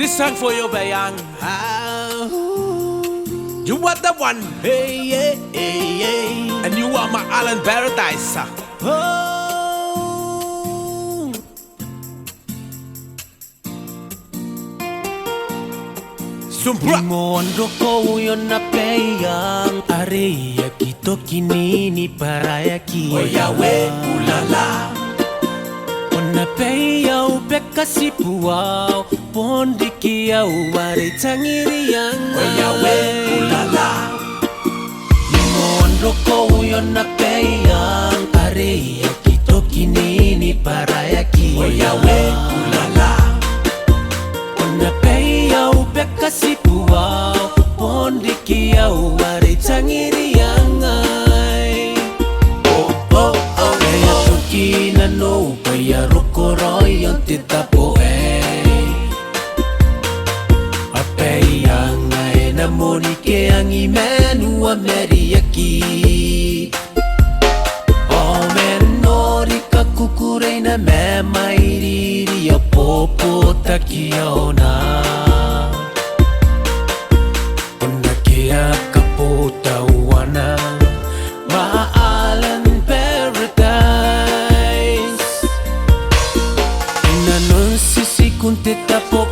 This song for you, Bayang. You are the one, hey, yeah, hey, yeah. And you are my island paradise. Oh. Sumpah. Ingon roko yon na peyang areya kito kinini paraya ki. Oh Yahweh, ulala. Ona peyau beka sipuau pondi kiau wari tangiriang. Oh Yahweh, ulala. Ingon roko yon na peyang areya kito kinini paraya ki. Oh Yahweh, ulala. Ona peyau beka sipuau pondi kiau wari tangiriang. Kina no kaya roko roy yon titapo Ape yang ay namoni ke ang imenu ameriaki O menori kakukurei na me mairiri popo takiao na Ona kea kapota uana maalan kunti tapo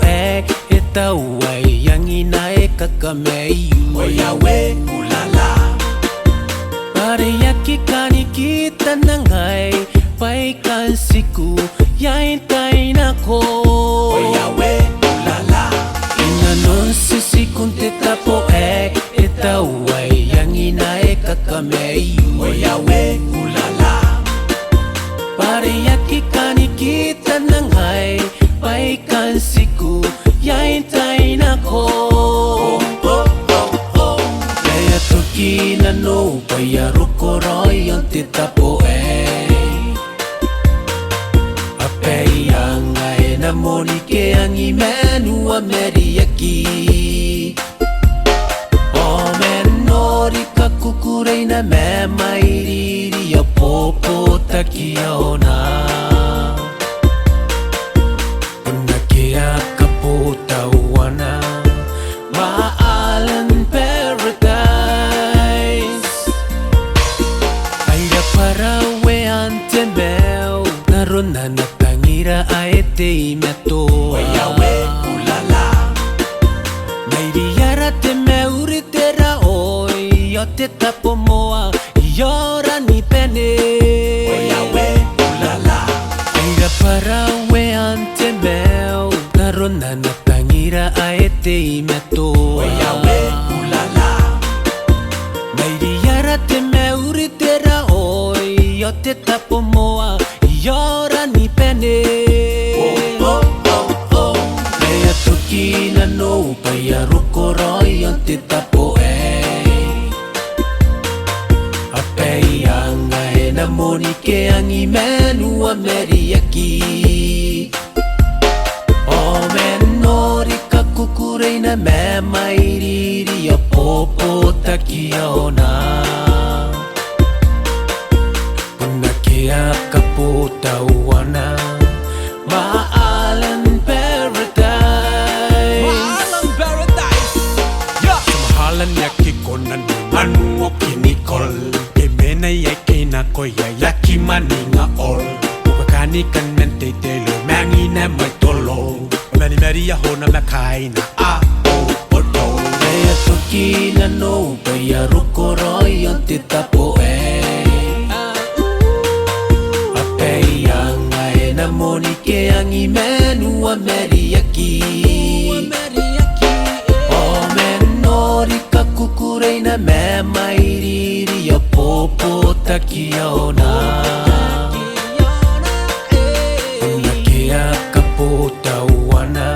eta uai yang inae kakameyu. Oh Yahweh, ulala. Pariyaki kani kita nangai paikan siku yain tain ako. Oh Yahweh, ulala. Inanon sisi kunti tapo eta uai yang inae kakameyu. Oh Yahweh, ulala. Pariyaki kani kita nangai paikan siku yain tain ako. Kaya tukina no kaya roko roy yon titapo Ape yang ay namoni ke ang imenu ameriaki O menori kakukurei na me mairiri popo takiao na Kaputawana maalan paradise Aira parawe ante meu naron na natangira aete imeto Oh Yahweh, ulala. Mairiara te meuritera oi yo te tapo moa yora ni pene Oh Yahweh, ulala. Aira parawe ante meu na natangira aete imeto Oh Yahweh, ulala. Mairiara te meuritera oi yo te tapo moa yora ni pene Kaya tukina no kaya roko roy yon te tapo Ape yang ay namoni ke ang imenu ameriaki O menori kakukurei na me mairiri popo takiao na Una kea kapota uana maalan paradise Maalang paradise. Yeah. Samahalan ya kikonan anu kinikol. Kemena ya kina koya yaki maninga ol. Ukakani kan mente telo mangina matolo. Mani Maria hona makaina o do. Kaya tukina no kaya roko roy yon titapo Ape yang ay namoni ke ang imenu ameriaki O menori kakukurei na me mairiri popo takiao na Una kea kapota uana